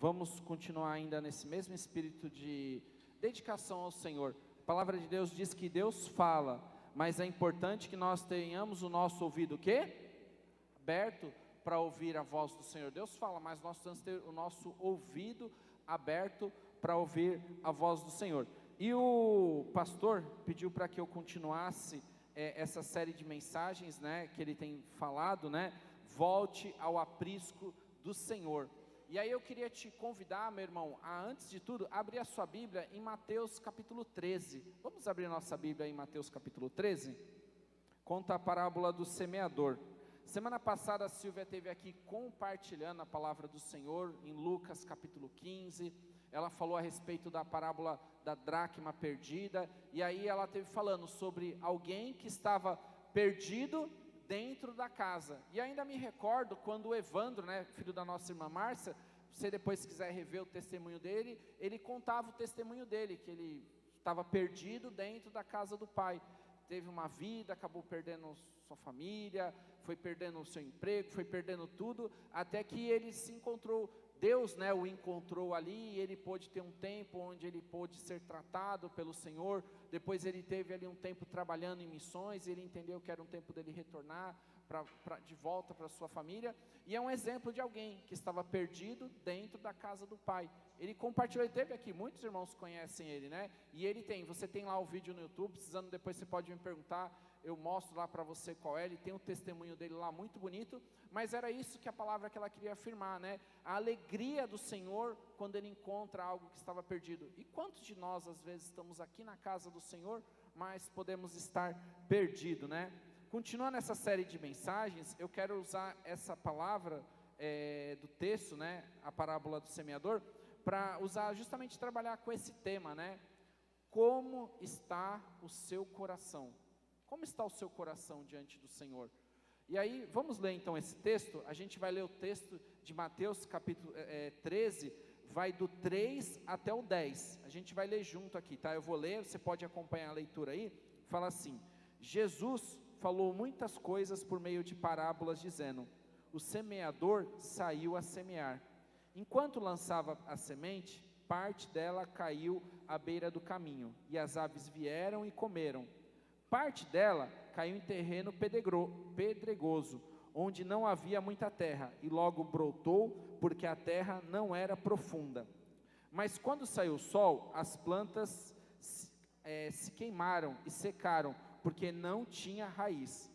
Vamos continuar ainda nesse mesmo espírito de dedicação ao Senhor. A palavra de Deus diz que Deus fala, mas é importante que nós tenhamos o nosso ouvido o quê? Aberto para ouvir a voz do Senhor. Deus fala, mas nós temos que ter o nosso ouvido aberto para ouvir a voz do Senhor. E o pastor pediu para que eu continuasse essa série de mensagens, né, que ele tem falado, né, volte ao aprisco do Senhor. E aí eu queria te convidar, meu irmão, a, antes de tudo, abrir a sua Bíblia em Mateus capítulo 13. Vamos abrir nossa Bíblia em Mateus capítulo 13? Conta a parábola do semeador. Semana passada a Silvia esteve aqui compartilhando a palavra do Senhor em Lucas capítulo 15. Ela falou a respeito da parábola da dracma perdida, e aí ela esteve falando sobre alguém que estava perdido dentro da casa. E ainda me recordo quando o Evandro, né, filho da nossa irmã Márcia, você depois quiser rever o testemunho dele, ele contava o testemunho dele, que ele estava perdido dentro da casa do pai. Teve uma vida, acabou perdendo sua família, foi perdendo o seu emprego, foi perdendo tudo, até que ele se encontrou, Deus, né, o encontrou ali, e ele pôde ter um tempo onde ele pôde ser tratado pelo Senhor. Depois ele teve ali um tempo trabalhando em missões, e ele entendeu que era um tempo dele retornar de volta para sua família, e é um exemplo de alguém que estava perdido dentro da casa do pai. Ele compartilhou, ele teve aqui, muitos irmãos conhecem ele, né, e você tem lá o vídeo no YouTube, precisando depois você pode me perguntar, eu mostro lá para você qual é, ele tem um testemunho dele lá muito bonito, mas era isso que a palavra que ela queria afirmar, né, a alegria do Senhor quando ele encontra algo que estava perdido. E quantos de nós às vezes estamos aqui na casa do Senhor, mas podemos estar perdido, né? Continuando essa série de mensagens, eu quero usar essa palavra do texto, né, a parábola do semeador, para usar justamente trabalhar com esse tema, né? Como está o seu coração? Como está o seu coração diante do Senhor? E aí, vamos ler então esse texto. A gente vai ler o texto de Mateus capítulo 13, vai do 3 até o 10. A gente vai ler junto aqui, tá? Eu vou ler, você pode acompanhar a leitura aí. Fala assim: Jesus falou muitas coisas por meio de parábolas, dizendo: o semeador saiu a semear. Enquanto lançava a semente, parte dela caiu à beira do caminho, e as aves vieram e comeram. Parte dela caiu em terreno pedregoso, onde não havia muita terra, e logo brotou, porque a terra não era profunda. Mas quando saiu o sol, as plantas se queimaram e secaram, porque não tinha raiz.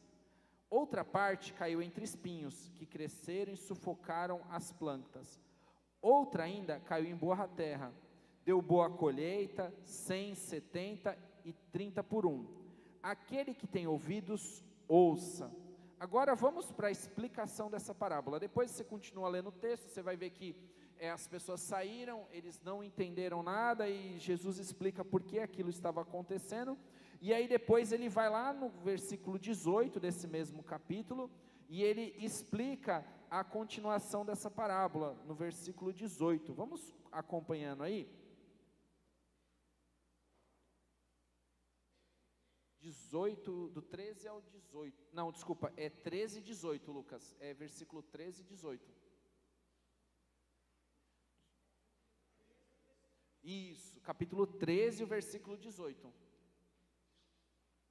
Outra parte caiu entre espinhos, que cresceram e sufocaram as plantas. Outra ainda caiu em boa terra, deu boa colheita, 100, 70 e 30 por um. Aquele que tem ouvidos, ouça. Agora vamos para a explicação dessa parábola. Depois você continua lendo o texto, você vai ver que as pessoas saíram, eles não entenderam nada, e Jesus explica por que aquilo estava acontecendo. E aí depois ele vai lá no versículo 18 desse mesmo capítulo, e ele explica a continuação dessa parábola, no versículo 18. Vamos acompanhando aí? 18, do 13 ao 18, não, desculpa, é 13 e 18, Lucas, é versículo 13 e 18. Isso, capítulo 13, o versículo 18.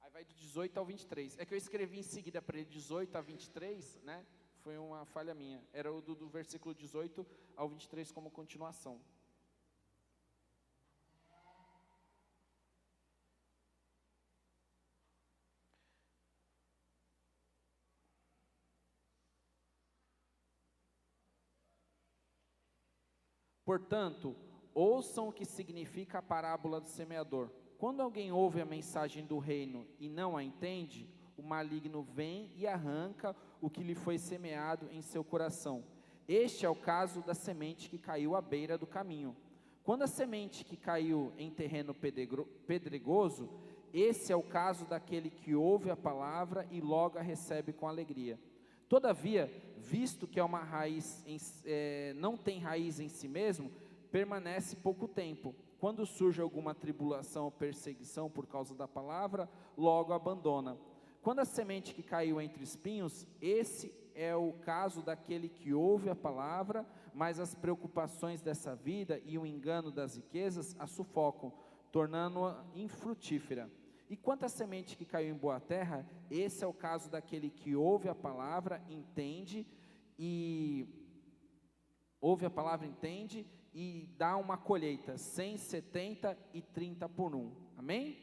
Aí vai do 18 ao 23. É que eu escrevi em seguida para ele 18 a 23, né? Foi uma falha minha. Era o do versículo 18 ao 23 como continuação. Portanto, ouçam o que significa a parábola do semeador. Quando alguém ouve a mensagem do reino e não a entende, o maligno vem e arranca o que lhe foi semeado em seu coração. Este é o caso da semente que caiu à beira do caminho. Quando a semente que caiu em terreno pedregoso, esse é o caso daquele que ouve a palavra e logo a recebe com alegria. Todavia, visto que é uma raiz não tem raiz em si mesmo, permanece pouco tempo. Quando surge alguma tribulação ou perseguição por causa da palavra, logo abandona. Quando a semente que caiu entre espinhos, esse é o caso daquele que ouve a palavra, mas as preocupações dessa vida e o engano das riquezas a sufocam, tornando-a infrutífera. E quanto à semente que caiu em boa terra, esse é o caso daquele que ouve a palavra, entende e dá uma colheita, 100, 70 e 30 por um. Amém?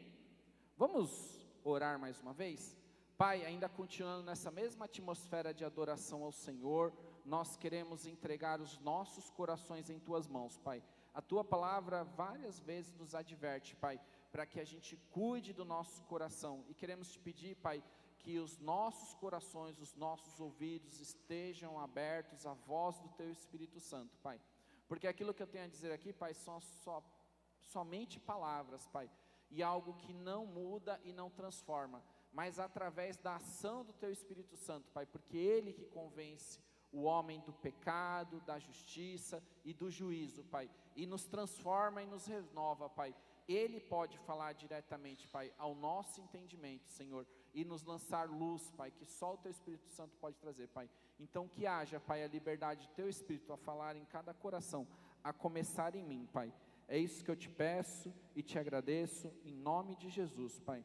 Vamos orar mais uma vez? Pai, ainda continuando nessa mesma atmosfera de adoração ao Senhor, nós queremos entregar os nossos corações em Tuas mãos, Pai. A Tua palavra várias vezes nos adverte, Pai, para que a gente cuide do nosso coração. E queremos Te pedir, Pai, que os nossos corações, os nossos ouvidos estejam abertos à voz do Teu Espírito Santo, Pai. Porque aquilo que eu tenho a dizer aqui, Pai, são somente palavras, Pai, e algo que não muda e não transforma, mas através da ação do Teu Espírito Santo, Pai, porque Ele que convence o homem do pecado, da justiça e do juízo, Pai, e nos transforma e nos renova, Pai. Ele pode falar diretamente, Pai, ao nosso entendimento, Senhor, e nos lançar luz, Pai, que só o Teu Espírito Santo pode trazer, Pai. Então que haja, Pai, a liberdade do Teu Espírito a falar em cada coração, a começar em mim, Pai. É isso que eu Te peço e Te agradeço, em nome de Jesus, Pai.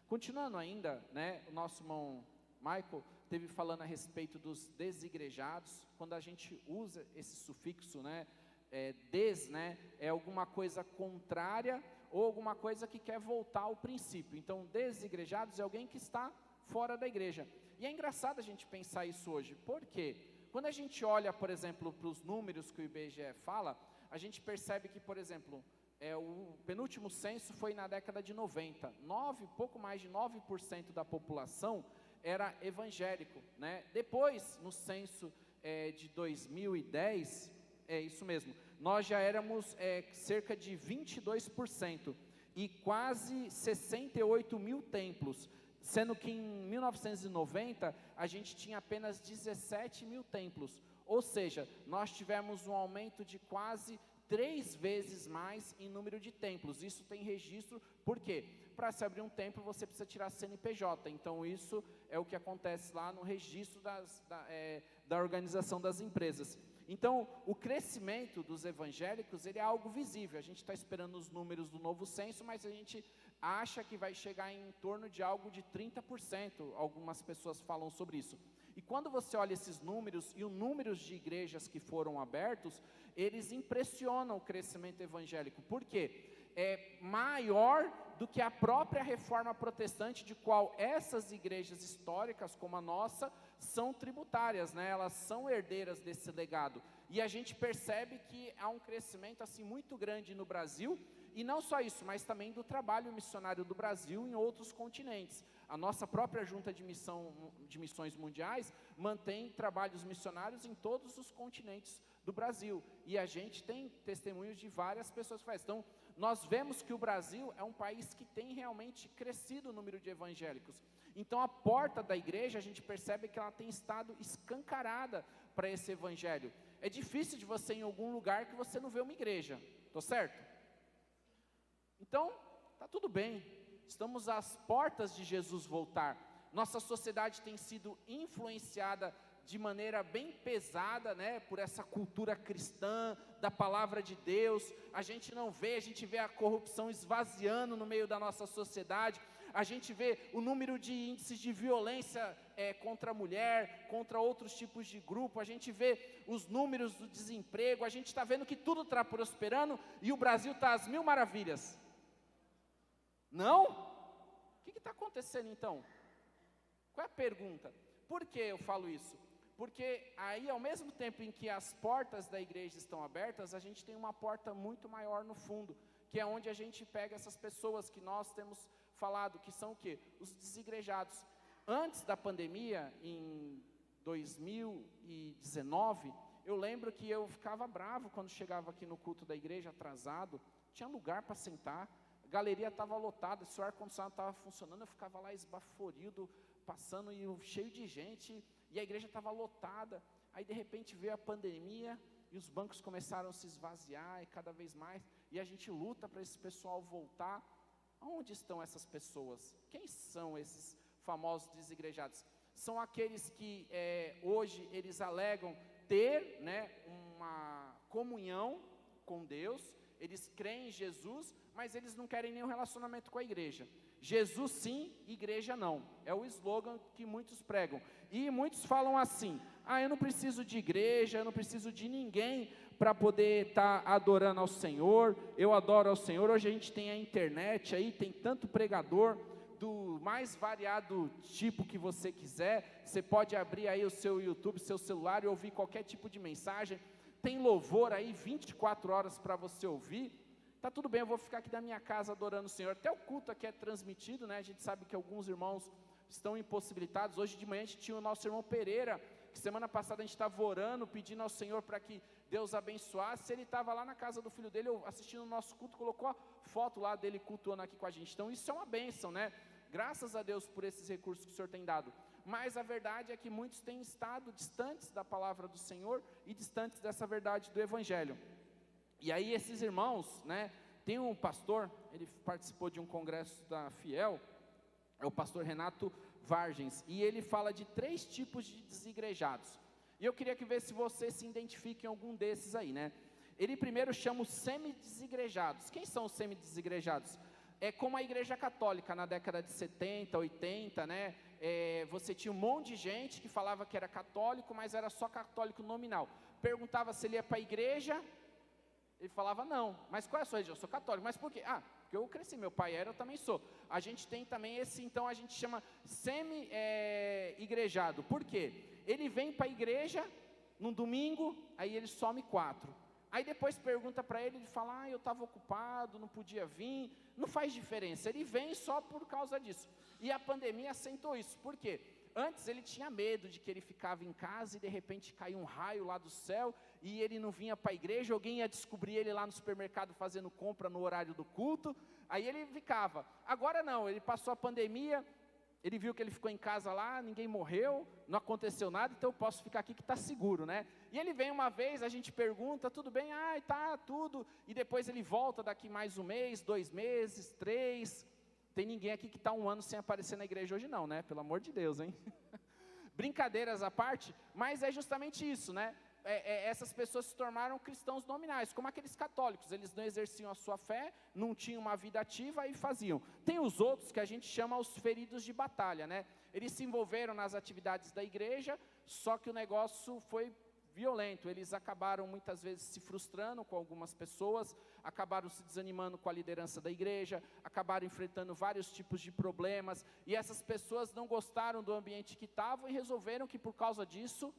Continuando ainda, né, o nosso irmão Michael esteve falando a respeito dos desigrejados. Quando a gente usa esse sufixo, né, é alguma coisa contrária ou alguma coisa que quer voltar ao princípio. Então, desigrejados é alguém que está fora da igreja. E é engraçado a gente pensar isso hoje. Por quê? Quando a gente olha, por exemplo, para os números que o IBGE fala, a gente percebe que, por exemplo, o penúltimo censo foi na década de 90, pouco mais de 9% da população era evangélico, né? Depois, no censo de 2010, é isso mesmo, nós já éramos cerca de 22% e quase 68 mil templos, sendo que em 1990 a gente tinha apenas 17 mil templos, ou seja, nós tivemos um aumento de quase 3 vezes mais em número de templos. Isso tem registro, por quê? Para se abrir um templo você precisa tirar CNPJ, então isso é o que acontece lá no registro da organização das empresas. Então, o crescimento dos evangélicos, ele é algo visível. A gente está esperando os números do novo censo, mas a gente acha que vai chegar em torno de algo de 30%, algumas pessoas falam sobre isso. E quando você olha esses números, e os números de igrejas que foram abertos, eles impressionam o crescimento evangélico. Por quê? É maior do que a própria reforma protestante, de qual essas igrejas históricas, como a nossa, são tributárias, né? Elas são herdeiras desse legado. E a gente percebe que há um crescimento assim muito grande no Brasil, e não só isso, mas também do trabalho missionário do Brasil em outros continentes. A nossa própria junta de missões mundiais mantém trabalhos missionários em todos os continentes do Brasil, e a gente tem testemunhos de várias pessoas que fazem. Então, nós vemos que o Brasil é um país que tem realmente crescido o número de evangélicos. Então, a porta da igreja, a gente percebe que ela tem estado escancarada para esse evangelho. É difícil de você ir em algum lugar que você não vê uma igreja, estou certo? Então, está tudo bem, estamos às portas de Jesus voltar. Nossa sociedade tem sido influenciada de maneira bem pesada, né, por essa cultura cristã, da palavra de Deus. A gente vê a corrupção esvaziando no meio da nossa sociedade. A gente vê o número de índices de violência contra a mulher, contra outros tipos de grupo. A gente vê os números do desemprego. A gente está vendo que tudo está prosperando e o Brasil está às mil maravilhas. Não? O que está acontecendo então? Qual é a pergunta? Por que eu falo isso? Porque aí, ao mesmo tempo em que as portas da igreja estão abertas, a gente tem uma porta muito maior no fundo, que é onde a gente pega essas pessoas que nós temos falado, que são o quê? Os desigrejados. Antes da pandemia, em 2019, eu lembro que eu ficava bravo quando chegava aqui no culto da igreja atrasado, tinha lugar para sentar, a galeria estava lotada, se o ar-condicionado estava funcionando, eu ficava lá esbaforido, passando e cheio de gente, e a igreja estava lotada. Aí de repente veio a pandemia e os bancos começaram a se esvaziar e cada vez mais, e a gente luta para esse pessoal voltar. Onde estão essas pessoas? Quem são esses famosos desigrejados? São aqueles que hoje eles alegam ter, né, uma comunhão com Deus, eles creem em Jesus, mas eles não querem nenhum relacionamento com a igreja. Jesus sim, igreja não. É o slogan que muitos pregam. E muitos falam assim: eu não preciso de igreja, eu não preciso de ninguém para poder estar adorando ao Senhor. Eu adoro ao Senhor. Hoje a gente tem a internet aí, tem tanto pregador do mais variado tipo que você quiser. Você pode abrir aí o seu YouTube, seu celular e ouvir qualquer tipo de mensagem. Tem louvor aí 24 horas para você ouvir. Tá tudo bem, eu vou ficar aqui da minha casa adorando o Senhor. Até o culto aqui é transmitido, né? A gente sabe que alguns irmãos estão impossibilitados. Hoje de manhã a gente tinha o nosso irmão Pereira, que semana passada a gente estava orando, pedindo ao Senhor para que Deus abençoasse. Ele estava lá na casa do filho dele, assistindo o nosso culto, colocou a foto lá dele cultuando aqui com a gente. Então isso é uma bênção, né? Graças a Deus por esses recursos que o Senhor tem dado. Mas a verdade é que muitos têm estado distantes da palavra do Senhor e distantes dessa verdade do Evangelho. E aí esses irmãos, né, tem um pastor, ele participou de um congresso da Fiel, é o pastor Renato Vargens, e ele fala de 3 tipos de desigrejados. E eu queria que ver se você se identifica em algum desses aí, né? Ele primeiro chama os semi-desigrejados. Quem são os semi-desigrejados? É como a igreja católica na década de 70, 80, né? Você tinha um monte de gente que falava que era católico, mas era só católico nominal. Perguntava se ele ia para a igreja, ele falava não. Mas qual é a sua religião? Eu sou católico. Mas por quê? Porque eu cresci, meu pai era, eu também sou. A gente tem também esse, então a gente chama semi-igrejado. Por quê? Ele vem para a igreja num domingo, aí ele some 4. Aí depois pergunta para ele, ele fala, eu estava ocupado, não podia vir. Não faz diferença, ele vem só por causa disso. E a pandemia acentuou isso. Por quê? Antes ele tinha medo de que ele ficava em casa e de repente caía um raio lá do céu e ele não vinha para a igreja, alguém ia descobrir ele lá no supermercado fazendo compra no horário do culto, aí ele ficava. Agora não, ele passou a pandemia, ele viu que ele ficou em casa lá, ninguém morreu, não aconteceu nada, então eu posso ficar aqui que está seguro, né? E ele vem uma vez, a gente pergunta, tudo bem? Tá, tudo, e depois ele volta daqui mais 1 mês, 2 meses, 3... Tem ninguém aqui que está 1 ano sem aparecer na igreja hoje não, né? Pelo amor de Deus, hein? Brincadeiras à parte, mas é justamente isso, né? Essas pessoas se tornaram cristãos nominais, como aqueles católicos. Eles não exerciam a sua fé, não tinham uma vida ativa e faziam. Tem os outros que a gente chama os feridos de batalha, né? Eles se envolveram nas atividades da igreja, só que o negócio foi violento. Eles acabaram muitas vezes se frustrando com algumas pessoas, acabaram se desanimando com a liderança da igreja, acabaram enfrentando vários tipos de problemas, e essas pessoas não gostaram do ambiente que estavam e resolveram que por causa disso,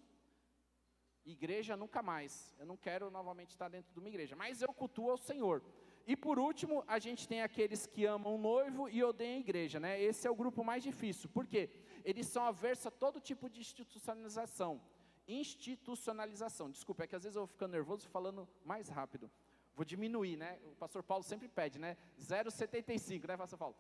igreja nunca mais, eu não quero novamente estar dentro de uma igreja, mas eu cultuo ao Senhor. E por último, a gente tem aqueles que amam o noivo e odeiam a igreja, né? Esse é o grupo mais difícil, por quê? Eles são aversos a todo tipo de institucionalização, desculpa, é que às vezes eu vou ficando nervoso falando mais rápido, vou diminuir, né, o pastor Paulo sempre pede, né, 0,75, né, pastor Paulo?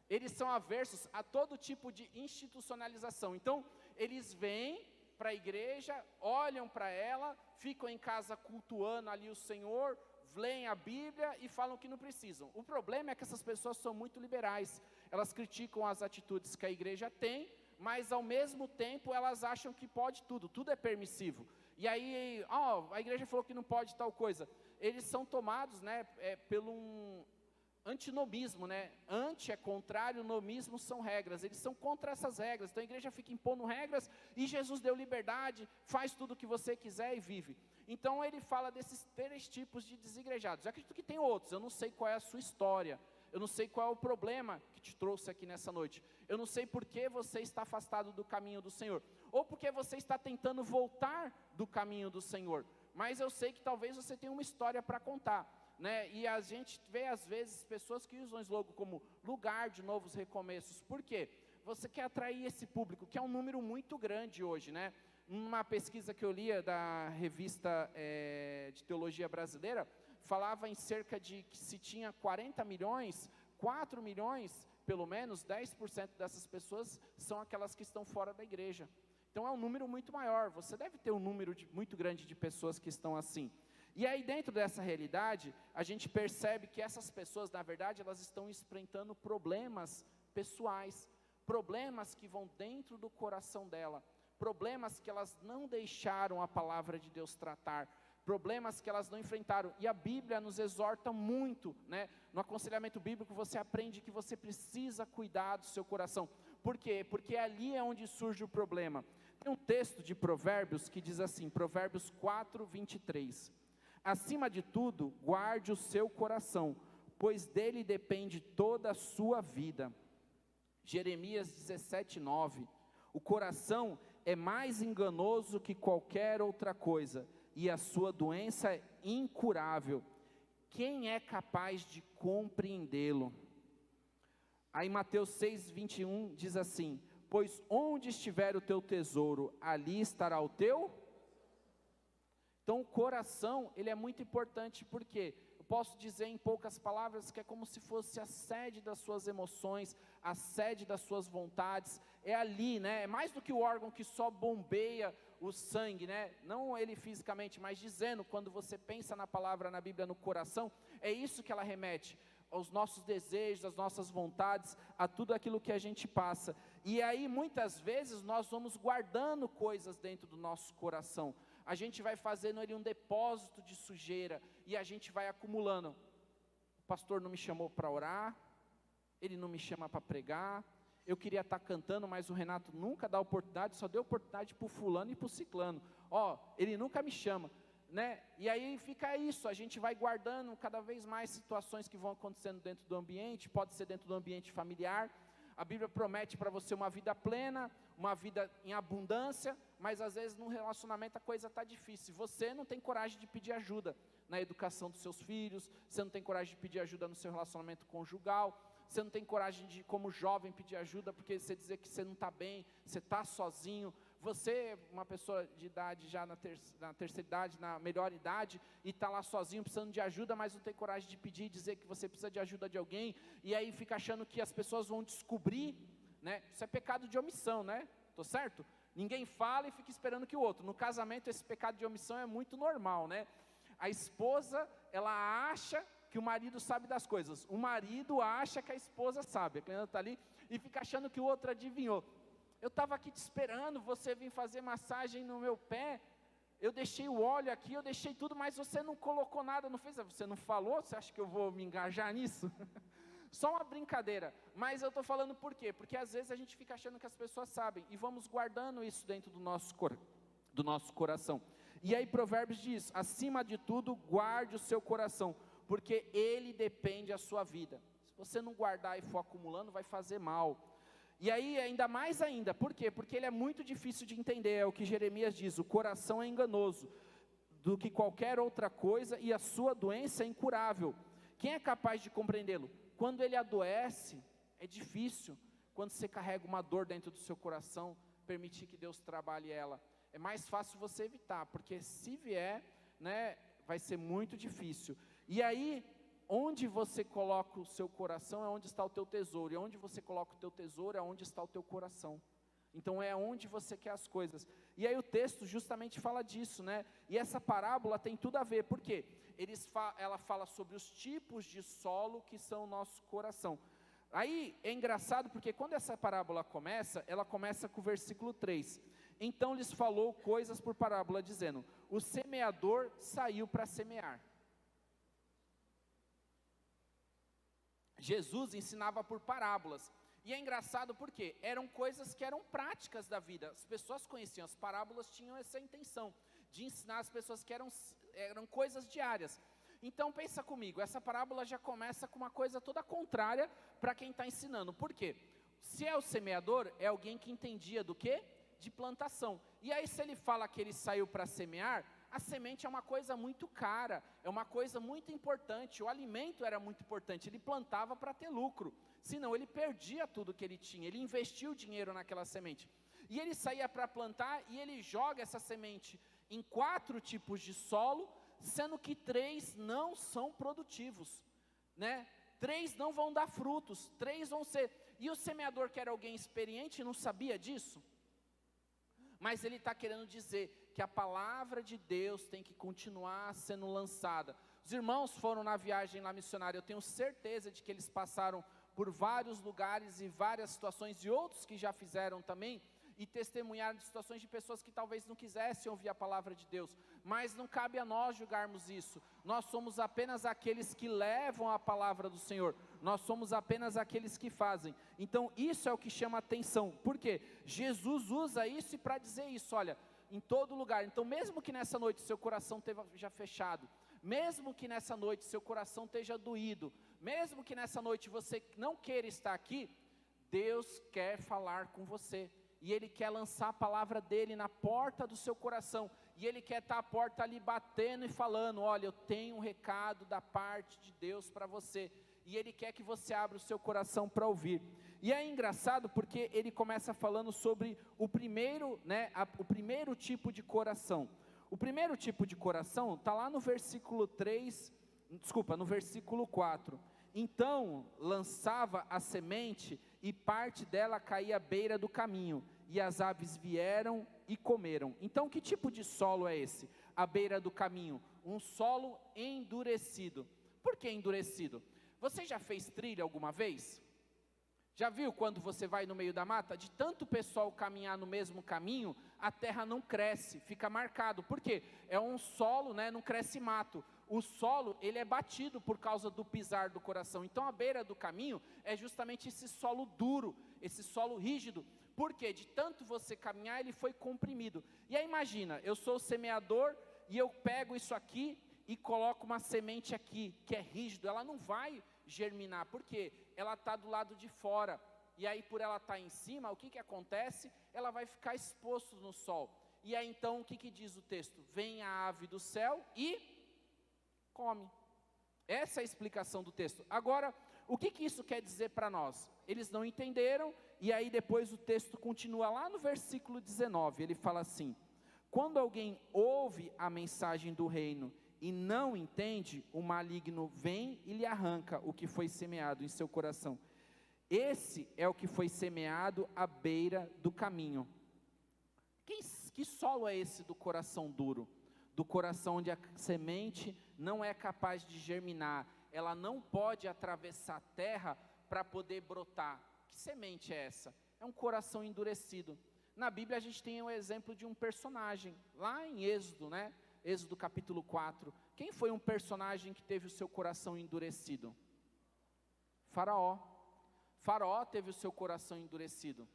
Eles são aversos a todo tipo de institucionalização, então, eles vêm para a igreja, olham para ela, ficam em casa cultuando ali o Senhor, leem a Bíblia e falam que não precisam. O problema é que essas pessoas são muito liberais, elas criticam as atitudes que a igreja tem, mas ao mesmo tempo elas acham que pode tudo é permissivo. E aí, a igreja falou que não pode tal coisa. Eles são tomados, né, pelo um antinomismo, né? Anti é contrário, nomismo são regras. Eles são contra essas regras. Então a igreja fica impondo regras e Jesus deu liberdade, faz tudo o que você quiser e vive. Então ele fala desses 3 tipos de desigrejados. Eu acredito que tem outros, eu não sei qual é a sua história. Eu não sei qual é o problema que te trouxe aqui nessa noite. Eu não sei por que você está afastado do caminho do Senhor. Ou porque você está tentando voltar do caminho do Senhor. Mas eu sei que talvez você tenha uma história para contar, né? E a gente vê às vezes pessoas que usam esse logo como lugar de novos recomeços. Por quê? Você quer atrair esse público, que é um número muito grande hoje, né? Uma pesquisa que eu lia da revista de Teologia Brasileira, falava em cerca de que se tinha 40 milhões, 4 milhões, pelo menos 10% dessas pessoas são aquelas que estão fora da igreja. Então é um número muito maior, você deve ter um número muito grande de pessoas que estão assim. E aí dentro dessa realidade, a gente percebe que essas pessoas, na verdade, elas estão enfrentando problemas pessoais, problemas que vão dentro do coração dela, problemas que elas não deixaram a palavra de Deus tratar, problemas que elas não enfrentaram, e a Bíblia nos exorta muito, né? No aconselhamento bíblico você aprende que você precisa cuidar do seu coração. Por quê? Porque ali é onde surge o problema. Tem um texto de Provérbios que diz assim, Provérbios 4, 23, acima de tudo, guarde o seu coração, pois dele depende toda a sua vida. Jeremias 17, 9, o coração é mais enganoso que qualquer outra coisa, e a sua doença é incurável. Quem é capaz de compreendê-lo? Aí Mateus 6, 21 diz assim, pois onde estiver o teu tesouro, ali estará o teu. Então o coração, ele é muito importante, porque eu posso dizer em poucas palavras que é como se fosse a sede das suas emoções, a sede das suas vontades, é ali, né? É mais do que o órgão que só bombeia o sangue, né? Não ele fisicamente, mas dizendo, quando você pensa na palavra na Bíblia no coração, é isso que ela remete, aos nossos desejos, às nossas vontades, a tudo aquilo que a gente passa. E aí muitas vezes nós vamos guardando coisas dentro do nosso coração, a gente vai fazendo ali um depósito de sujeira, e a gente vai acumulando. O pastor não me chamou para orar, ele não me chama para pregar, eu queria estar cantando, mas o Renato nunca dá oportunidade, só deu oportunidade para o fulano e para o ciclano, ele nunca me chama, né? E aí fica isso, a gente vai guardando cada vez mais situações que vão acontecendo dentro do ambiente, pode ser dentro do ambiente familiar. A Bíblia promete para você uma vida plena, uma vida em abundância, mas às vezes no relacionamento a coisa está difícil, você não tem coragem de pedir ajuda na educação dos seus filhs, você não tem coragem de pedir ajuda no seu relacionamento conjugal, você não tem coragem de, como jovem, pedir ajuda, porque você dizer que você não está bem, você está sozinho, você, uma pessoa de idade já na terceira idade, na melhor idade, e está lá sozinho, precisando de ajuda, mas não tem coragem de pedir e dizer que você precisa de ajuda de alguém, e aí fica achando que as pessoas vão descobrir, né? Isso é pecado de omissão, né? Estou certo? Ninguém fala e fica esperando que o outro. No casamento, esse pecado de omissão é muito normal, né? A esposa, ela acha que o marido sabe das coisas, o marido acha que a esposa sabe, a criança está ali e fica achando que o outro adivinhou. Eu estava aqui te esperando, você vir fazer massagem no meu pé, eu deixei o óleo aqui, eu deixei tudo, mas você não colocou nada, não fez, você não falou, você acha que eu vou me engajar nisso? Só uma brincadeira, mas eu estou falando por quê? Porque às vezes a gente fica achando que as pessoas sabem, e vamos guardando isso dentro do nosso coração. E aí Provérbios diz, acima de tudo, guarde o seu coração, porque ele depende da sua vida. Se você não guardar e for acumulando, vai fazer mal. E aí ainda mais ainda, por quê? Porque ele é muito difícil de entender, é o que Jeremias diz, o coração é enganoso do que qualquer outra coisa, e a sua doença é incurável. Quem é capaz de compreendê-lo? Quando ele adoece, é difícil. Quando você carrega uma dor dentro do seu coração, permitir que Deus trabalhe ela, é mais fácil você evitar, porque se vier, né, vai ser muito difícil. E aí, onde você coloca o seu coração é onde está o teu tesouro, e onde você coloca o teu tesouro é onde está o teu coração. Então é onde você quer as coisas. E aí o texto justamente fala disso, né? E essa parábola tem tudo a ver, por quê? Ela fala sobre os tipos de solo que são o nosso coração. Aí é engraçado porque quando essa parábola começa, ela começa com o versículo 3. Então lhes falou coisas por parábola, dizendo, o semeador saiu para semear. Jesus ensinava por parábolas, e é engraçado porque eram coisas que eram práticas da vida, as pessoas conheciam, as parábolas tinham essa intenção, de ensinar as pessoas que eram coisas diárias. Então pensa comigo, essa parábola já começa com uma coisa toda contrária para quem está ensinando, por quê? Se é o semeador, é alguém que entendia do quê? De plantação, e aí se ele fala que ele saiu para semear, a semente é uma coisa muito cara, é uma coisa muito importante, o alimento era muito importante, ele plantava para ter lucro, senão ele perdia tudo que ele tinha, ele investiu dinheiro naquela semente, e ele saía para plantar, e ele joga essa semente em 4 tipos de solo, sendo que 3 não são produtivos, né? 3 não vão dar frutos, 3 vão ser, e o semeador que era alguém experiente não sabia disso? Mas ele está querendo dizer que a palavra de Deus tem que continuar sendo lançada. Os irmãos foram na viagem lá missionária, eu tenho certeza de que eles passaram por vários lugares e várias situações, e outros que já fizeram também, e testemunharam de situações de pessoas que talvez não quisessem ouvir a palavra de Deus, mas não cabe a nós julgarmos isso. Nós somos apenas aqueles que levam a palavra do Senhor, nós somos apenas aqueles que fazem. Então isso é o que chama atenção, porque Jesus usa isso para dizer isso, olha, em todo lugar. Então mesmo que nessa noite seu coração esteja fechado, mesmo que nessa noite seu coração esteja doído, mesmo que nessa noite você não queira estar aqui, Deus quer falar com você, e Ele quer lançar a palavra dEle na porta do seu coração, e Ele quer estar a porta ali batendo e falando, olha, eu tenho um recado da parte de Deus para você, e Ele quer que você abra o seu coração para ouvir. E é engraçado porque Ele começa falando sobre o primeiro, o primeiro tipo de coração. O primeiro tipo de coração está lá no versículo 4. Então lançava a semente e parte dela caía à beira do caminho, e as aves vieram e comeram. Então que tipo de solo é esse? À beira do caminho, um solo endurecido. Por que endurecido? Você já fez trilha alguma vez? Já viu quando você vai no meio da mata? De tanto pessoal caminhar no mesmo caminho, a terra não cresce, fica marcado. Por quê? É um solo, não cresce mato. O solo, ele é batido por causa do pisar do coração. Então a beira do caminho é justamente esse solo duro, esse solo rígido. Por quê? De tanto você caminhar, ele foi comprimido. E aí imagina, eu sou o semeador e eu pego isso aqui e coloco uma semente aqui, que é rígido, ela não vai germinar. Por quê? Ela está do lado de fora, e aí por ela estar em cima, o que acontece? Ela vai ficar exposta no sol, e aí então o que diz o texto? Vem a ave do céu e come. Essa é a explicação do texto. Agora, o que isso quer dizer para nós? Eles não entenderam, e aí depois o texto continua lá no versículo 19, ele fala assim, quando alguém ouve a mensagem do reino e não entende, o maligno vem e lhe arranca o que foi semeado em seu coração. Esse é o que foi semeado à beira do caminho. Que solo é esse do coração duro? Do coração onde a semente não é capaz de germinar, ela não pode atravessar a terra para poder brotar. Que semente é essa? É um coração endurecido. Na Bíblia a gente tem o exemplo de um personagem, lá em Êxodo, Êxodo capítulo 4, quem foi um personagem que teve o seu coração endurecido? Faraó. Faraó teve o seu coração endurecido.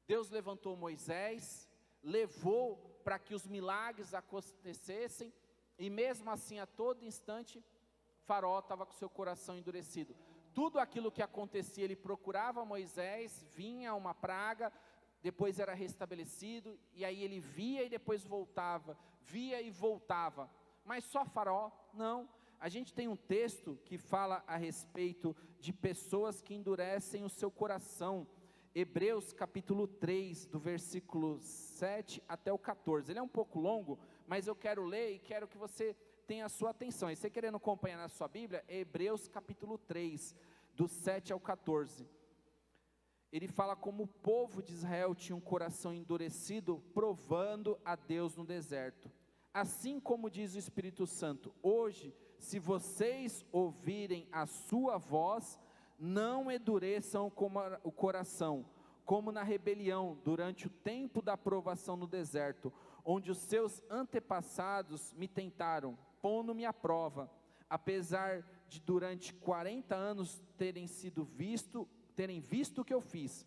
Deus levantou Moisés, levou para que os milagres acontecessem, e mesmo assim a todo instante, Faraó estava com o seu coração endurecido. Tudo aquilo que acontecia, ele procurava Moisés, vinha uma praga, depois era restabelecido, e aí ele via e depois voltava, via e voltava, mas só Faraó? Não. A gente tem um texto que fala a respeito de pessoas que endurecem o seu coração, Hebreus capítulo 3, do versículo 7 até o 14, ele é um pouco longo, mas eu quero ler e quero que você tenha a sua atenção, e você querendo acompanhar na sua Bíblia, é Hebreus capítulo 3, do 7 ao 14, ele fala como o povo de Israel tinha um coração endurecido, provando a Deus no deserto. Assim como diz o Espírito Santo, hoje, se vocês ouvirem a sua voz, não endureçam o coração, como na rebelião, durante o tempo da provação no deserto, onde os seus antepassados me tentaram, pondo-me à prova, apesar de durante 40 anos terem visto o que eu fiz.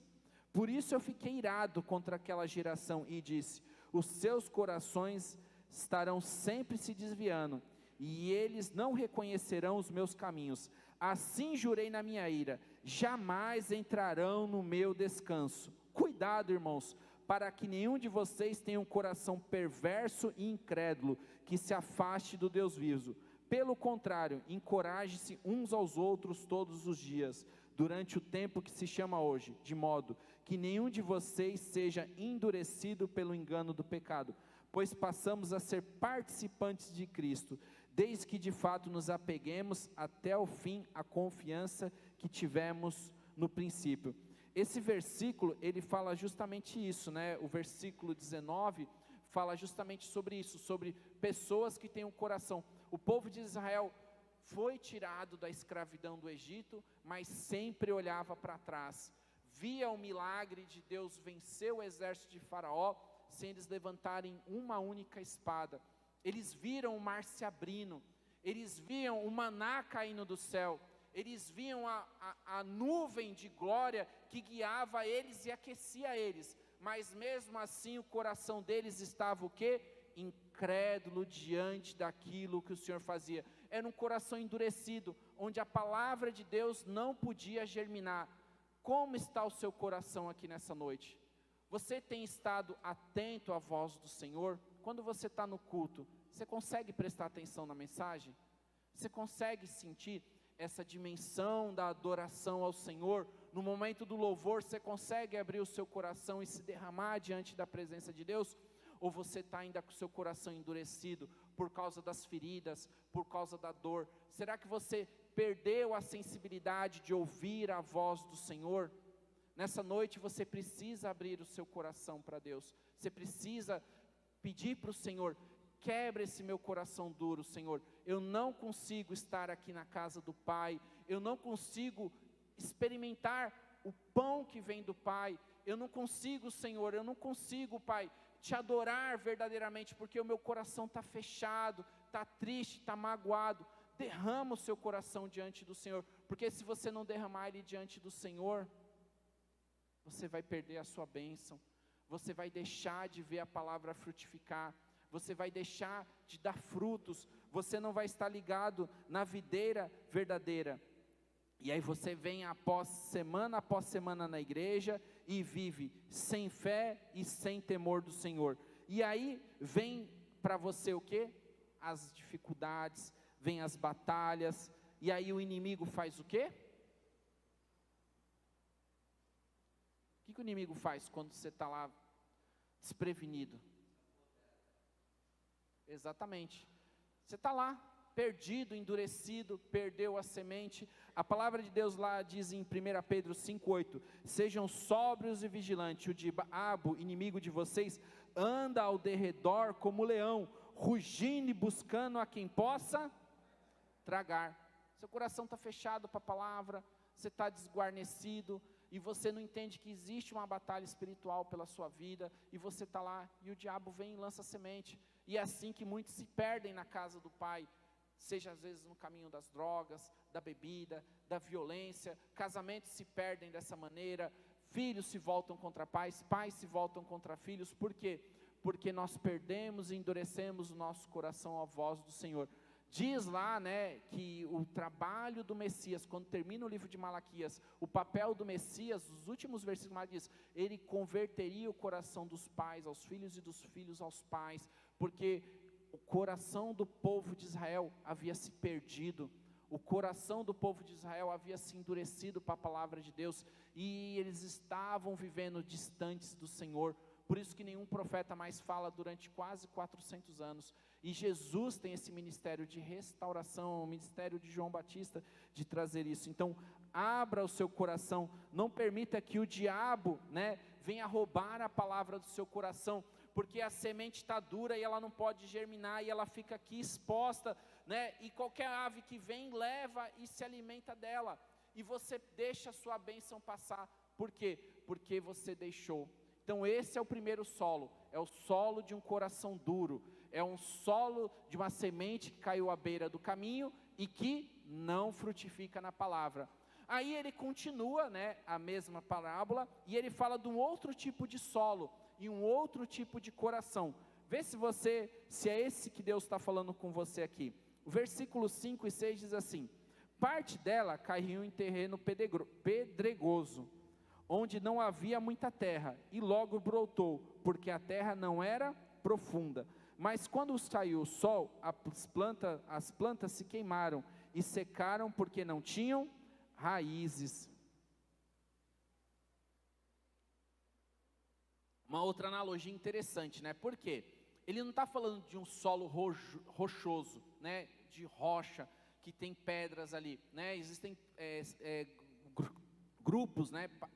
Por isso eu fiquei irado contra aquela geração e disse, os seus corações estarão sempre se desviando, e eles não reconhecerão os meus caminhos. Assim jurei na minha ira, jamais entrarão no meu descanso. Cuidado, irmãos, para que nenhum de vocês tenha um coração perverso e incrédulo, que se afaste do Deus vivo. Pelo contrário, encoraje-se uns aos outros todos os dias, durante o tempo que se chama hoje, de modo que nenhum de vocês seja endurecido pelo engano do pecado, pois passamos a ser participantes de Cristo, desde que de fato nos apeguemos até o fim à confiança que tivemos no princípio. Esse versículo, ele fala justamente isso, o versículo 19, fala justamente sobre isso, sobre pessoas que têm um coração. O povo de Israel foi tirado da escravidão do Egito, mas sempre olhava para trás, via o milagre de Deus vencer o exército de Faraó, sem eles levantarem uma única espada. Eles viram o mar se abrindo, eles viam o maná caindo do céu, eles viam a nuvem de glória que guiava eles e aquecia eles, mas mesmo assim o coração deles estava o quê? Incrédulo diante daquilo que o Senhor fazia. Era um coração endurecido, onde a palavra de Deus não podia germinar. Como está o seu coração aqui nessa noite? Você tem estado atento à voz do Senhor? Quando você está no culto, você consegue prestar atenção na mensagem? Você consegue sentir essa dimensão da adoração ao Senhor? No momento do louvor, você consegue abrir o seu coração e se derramar diante da presença de Deus? Ou você está ainda com o seu coração endurecido por causa das feridas, por causa da dor? Será que você perdeu a sensibilidade de ouvir a voz do Senhor? Nessa noite você precisa abrir o seu coração para Deus. Você precisa pedir para o Senhor: quebra esse meu coração duro, Senhor. Eu não consigo estar aqui na casa do Pai, eu não consigo experimentar o pão que vem do Pai, eu não consigo, Senhor, eu não consigo, Pai, te adorar verdadeiramente, porque o meu coração está fechado, está triste, está magoado. Derrama o seu coração diante do Senhor, porque se você não derramar ele diante do Senhor, você vai perder a sua bênção, você vai deixar de ver a palavra frutificar, você vai deixar de dar frutos, você não vai estar ligado na videira verdadeira. E aí você vem após semana na igreja e vive sem fé e sem temor do Senhor. E aí vem para você o quê? As dificuldades, vem as batalhas, e aí o inimigo faz o quê? O que o inimigo faz quando você está lá desprevenido? Exatamente, você está lá, perdido, endurecido, perdeu a semente. A palavra de Deus lá diz em 1 Pedro 5,8, sejam sóbrios e vigilantes, o diabo, inimigo de vocês, anda ao derredor como leão, rugindo e buscando a quem possa tragar. Seu coração está fechado para a palavra, você está desguarnecido, e você não entende que existe uma batalha espiritual pela sua vida, e você está lá, e o diabo vem e lança semente, e é assim que muitos se perdem na casa do Pai, seja às vezes no caminho das drogas, da bebida, da violência, casamentos se perdem dessa maneira, filhos se voltam contra pais, pais se voltam contra filhos. Por quê? Porque nós perdemos e endurecemos o nosso coração à voz do Senhor. Diz lá, que o trabalho do Messias, quando termina o livro de Malaquias, o papel do Messias, os últimos versículos lá diz, ele converteria o coração dos pais aos filhos e dos filhos aos pais, porque o coração do povo de Israel havia se perdido, o coração do povo de Israel havia se endurecido para a palavra de Deus, e eles estavam vivendo distantes do Senhor. Por isso que nenhum profeta mais fala durante quase 400 anos, e Jesus tem esse ministério de restauração, o ministério de João Batista, de trazer isso. Então, abra o seu coração, não permita que o diabo, venha roubar a palavra do seu coração, porque a semente está dura e ela não pode germinar, e ela fica aqui exposta, e qualquer ave que vem, leva e se alimenta dela, e você deixa a sua bênção passar. Por quê? Porque você deixou. Então esse é o primeiro solo, é o solo de um coração duro, é um solo de uma semente que caiu à beira do caminho e que não frutifica na palavra. Aí ele continua, a mesma parábola, e ele fala de um outro tipo de solo e um outro tipo de coração. Vê se é esse que Deus está falando com você aqui. O versículo 5 e 6 diz assim: parte dela caiu em terreno pedregoso, onde não havia muita terra, e logo brotou, porque a terra não era profunda. Mas quando saiu o sol, as plantas se queimaram e secaram, porque não tinham raízes. Uma outra analogia interessante, Por quê? Ele não está falando de um solo rochoso, de rocha, que tem pedras ali, Existem grupos,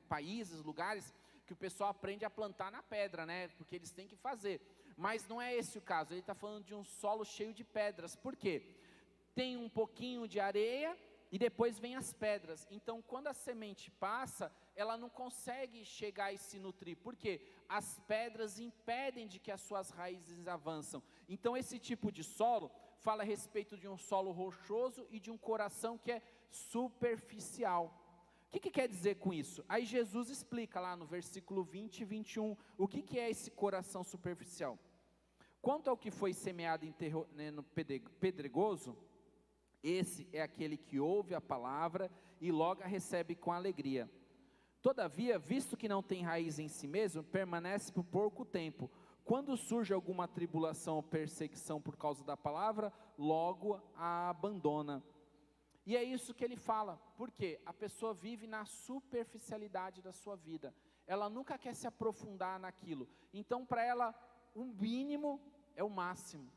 países, lugares, que o pessoal aprende a plantar na pedra, porque eles têm que fazer, mas não é esse o caso. Ele está falando de um solo cheio de pedras. Por quê? Tem um pouquinho de areia, e depois vem as pedras. Então, quando a semente passa, ela não consegue chegar e se nutrir, porque as pedras impedem de que as suas raízes avançam. Então, esse tipo de solo fala a respeito de um solo rochoso e de um coração que é superficial. O que quer dizer com isso? Aí Jesus explica lá no versículo 20 e 21, o que é esse coração superficial. Quanto ao que foi semeado no pedregoso, esse é aquele que ouve a palavra e logo a recebe com alegria. Todavia, visto que não tem raiz em si mesmo, permanece por pouco tempo. Quando surge alguma tribulação ou perseguição por causa da palavra, logo a abandona. E é isso que ele fala, porque a pessoa vive na superficialidade da sua vida. Ela nunca quer se aprofundar naquilo. Então, para ela, o mínimo é o máximo.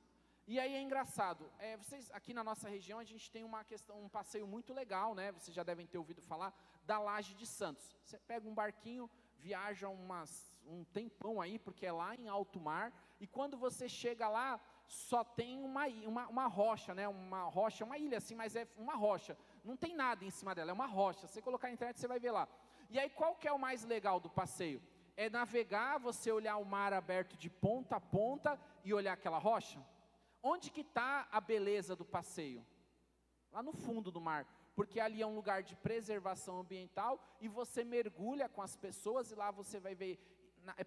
E aí é engraçado, vocês aqui na nossa região a gente tem um passeio muito legal, né? Vocês já devem ter ouvido falar da Laje de Santos. Você pega um barquinho, viaja um tempão aí, porque é lá em alto mar, e quando você chega lá, só tem uma rocha, né? Uma ilha assim, mas é uma rocha, não tem nada em cima dela, é uma rocha. Se você colocar na internet, você vai ver lá. E aí qual que é o mais legal do passeio? É navegar, você olhar o mar aberto de ponta a ponta e olhar aquela rocha. Onde que está a beleza do passeio? Lá no fundo do mar, porque ali é um lugar de preservação ambiental, e você mergulha com as pessoas, e lá você vai ver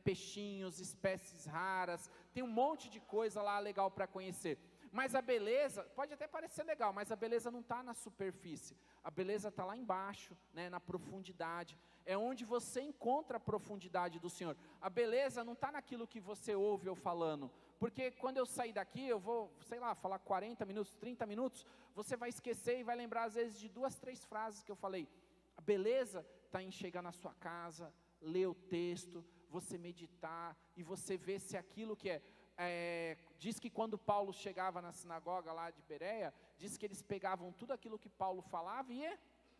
peixinhos, espécies raras, tem um monte de coisa lá legal para conhecer. Mas a beleza, pode até parecer legal, mas a beleza não está na superfície, a beleza está lá embaixo, né, na profundidade, é onde você encontra a profundidade do Senhor. A beleza não está naquilo que você ouve eu falando, porque quando eu sair daqui, eu vou, sei lá, falar 40 minutos, 30 minutos, você vai esquecer e vai lembrar às vezes de 2, 3 frases que eu falei. A beleza está em chegar na sua casa, ler o texto, você meditar, e você ver se aquilo que diz que quando Paulo chegava na sinagoga lá de Bereia, diz que eles pegavam tudo aquilo que Paulo falava e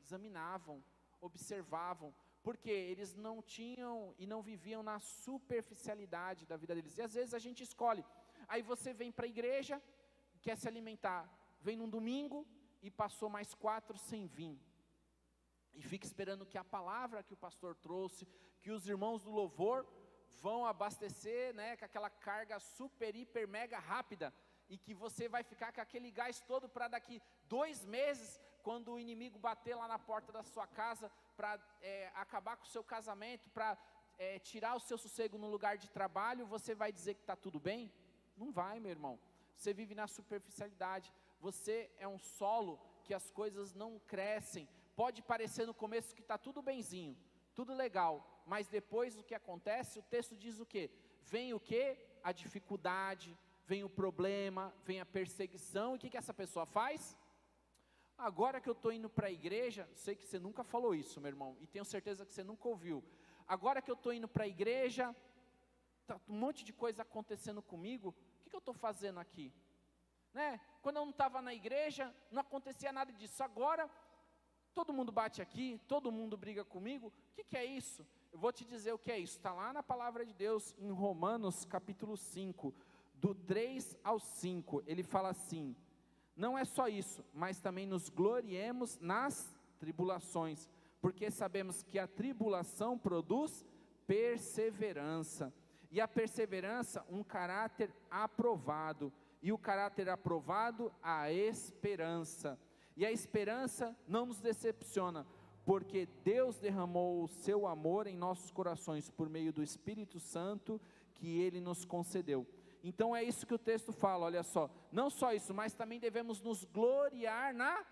examinavam, observavam, porque eles não tinham e não viviam na superficialidade da vida deles. E às vezes a gente escolhe, aí você vem para a igreja, quer se alimentar, vem num domingo e passou mais 4 sem vir, e fica esperando que a palavra que o pastor trouxe, que os irmãos do louvor vão abastecer, né, com aquela carga super, hiper, mega rápida, e que você vai ficar com aquele gás todo para daqui 2 meses, quando o inimigo bater lá na porta da sua casa, para acabar com o seu casamento, para tirar o seu sossego no lugar de trabalho, você vai dizer que está tudo bem? Não vai, meu irmão. Você vive na superficialidade, você é um solo que as coisas não crescem. Pode parecer no começo que está tudo benzinho, tudo legal, mas depois o que acontece, o texto diz o quê? Vem o quê? A dificuldade, vem o problema, vem a perseguição, e o que essa pessoa faz? Agora que eu estou indo para a igreja, sei que você nunca falou isso, meu irmão, e tenho certeza que você nunca ouviu. Agora que eu estou indo para a igreja, está um monte de coisa acontecendo comigo, o que eu estou fazendo aqui? Né? Quando eu não estava na igreja, não acontecia nada disso. Agora, todo mundo bate aqui, todo mundo briga comigo, o que é isso? Eu vou te dizer o que é isso, está lá na palavra de Deus, em Romanos capítulo 5, do 3 ao 5, ele fala assim: não é só isso, mas também nos gloriemos nas tribulações, porque sabemos que a tribulação produz perseverança, e a perseverança um caráter aprovado, e o caráter aprovado a esperança, e a esperança não nos decepciona, porque Deus derramou o seu amor em nossos corações por meio do Espírito Santo que Ele nos concedeu. Então é isso que o texto fala, olha só, não só isso, mas também devemos nos gloriar na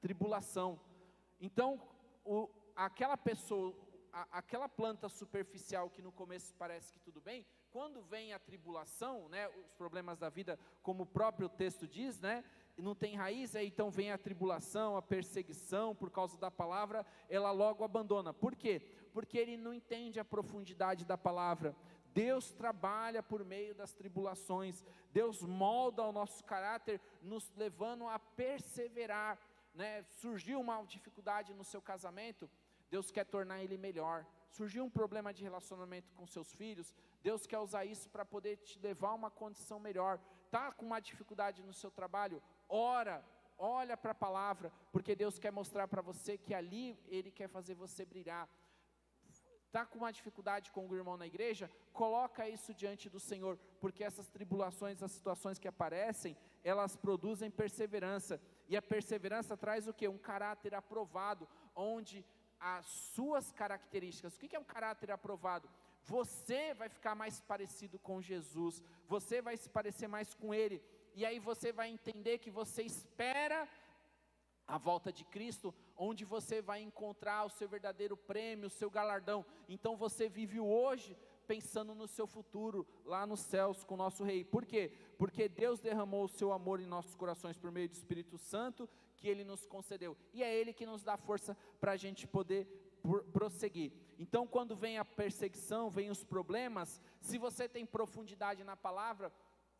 tribulação. Então, aquela pessoa, aquela planta superficial que no começo parece que tudo bem, quando vem a tribulação, né, os problemas da vida, como o próprio texto diz, né, não tem raiz, aí então vem a tribulação, a perseguição por causa da palavra, ela logo abandona. Por quê? Porque ele não entende a profundidade da palavra. Deus trabalha por meio das tribulações, Deus molda o nosso caráter, nos levando a perseverar, né? Surgiu uma dificuldade no seu casamento, Deus quer tornar ele melhor. Surgiu um problema de relacionamento com seus filhos, Deus quer usar isso para poder te levar a uma condição melhor. Está com uma dificuldade no seu trabalho? Ora, olha para a palavra, porque Deus quer mostrar para você que ali Ele quer fazer você brilhar. Está com uma dificuldade com o irmão na igreja? Coloca isso diante do Senhor, porque essas tribulações, as situações que aparecem, elas produzem perseverança, e a perseverança traz o quê? Um caráter aprovado, onde as suas características, o que é um caráter aprovado? Você vai ficar mais parecido com Jesus, você vai se parecer mais com Ele, e aí você vai entender que você espera a volta de Cristo, onde você vai encontrar o seu verdadeiro prêmio, o seu galardão. Então você vive o hoje pensando no seu futuro, lá nos céus com o nosso Rei. Por quê? Porque Deus derramou o seu amor em nossos corações por meio do Espírito Santo, que Ele nos concedeu, e é Ele que nos dá força para a gente poder prosseguir. Então quando vem a perseguição, vem os problemas, se você tem profundidade na palavra,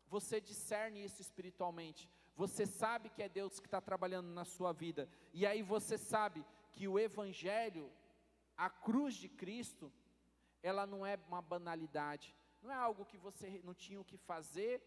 você discerne isso espiritualmente, você sabe que é Deus que está trabalhando na sua vida, e aí você sabe que o Evangelho, a cruz de Cristo, ela não é uma banalidade, não é algo que você não tinha o que fazer,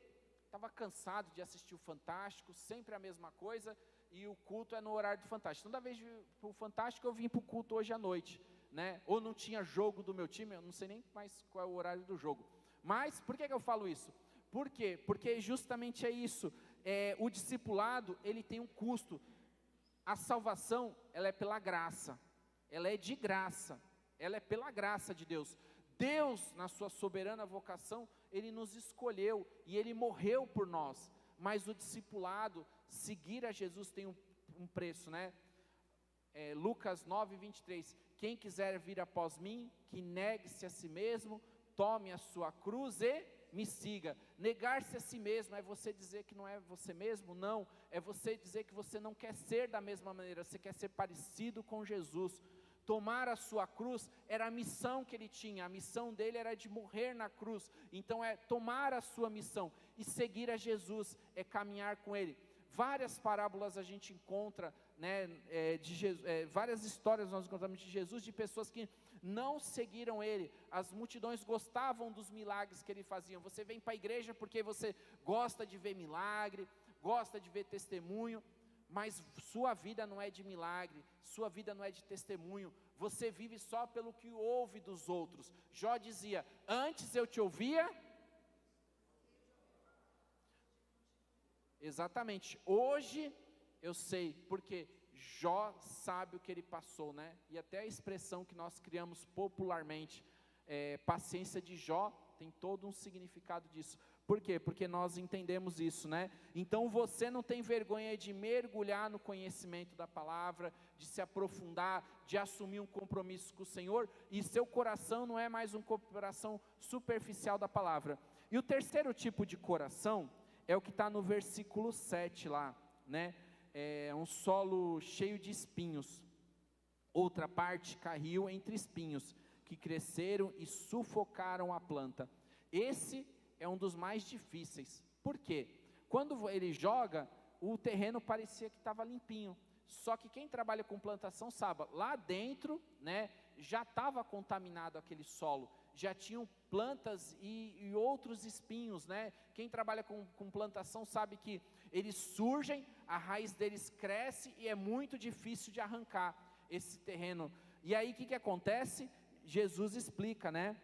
estava cansado de assistir o Fantástico, sempre a mesma coisa, e o culto é no horário do Fantástico. Toda vez para o Fantástico eu vim para o culto hoje à noite, né? Ou não tinha jogo do meu time, eu não sei nem mais qual é o horário do jogo. Mas por que eu falo isso? Por quê? Porque justamente é isso, o discipulado ele tem um custo. A salvação ela é pela graça, ela é de graça, ela é pela graça de Deus. Deus, na sua soberana vocação, Ele nos escolheu e Ele morreu por nós, mas o discipulado, seguir a Jesus tem um preço, né? Lucas 9:23, quem quiser vir após mim, que negue-se a si mesmo, tome a sua cruz e me siga. Negar-se a si mesmo é você dizer que não é você mesmo? Não, é você dizer que você não quer ser da mesma maneira, você quer ser parecido com Jesus. Tomar a sua cruz era a missão que ele tinha, a missão dele era de morrer na cruz, então é tomar a sua missão, e seguir a Jesus, é caminhar com ele. Várias parábolas a gente encontra, né, várias histórias nós encontramos de Jesus, de pessoas que não seguiram ele, as multidões gostavam dos milagres que ele fazia. Você vem para a igreja porque você gosta de ver milagre, gosta de ver testemunho, mas sua vida não é de milagre, sua vida não é de testemunho, você vive só pelo que ouve dos outros. Jó dizia, antes eu te ouvia, exatamente, hoje eu sei, porque Jó sabe o que ele passou, né? E até a expressão que nós criamos popularmente, paciência de Jó, tem todo um significado disso. Por quê? Porque nós entendemos isso, né? Então você não tem vergonha de mergulhar no conhecimento da palavra, de se aprofundar, de assumir um compromisso com o Senhor, e seu coração não é mais um coração superficial da palavra. E o terceiro tipo de coração é o que está no versículo 7 lá, né? É um solo cheio de espinhos. Outra parte caiu entre espinhos, que cresceram e sufocaram a planta. Esse é um dos mais difíceis. Por quê? Quando ele joga, o terreno parecia que estava limpinho. Só que quem trabalha com plantação sabe, lá dentro, né, já estava contaminado aquele solo. Já tinham plantas e outros espinhos, né? Quem trabalha com plantação sabe que eles surgem, a raiz deles cresce e é muito difícil de arrancar esse terreno. E aí o que acontece? Jesus explica, né?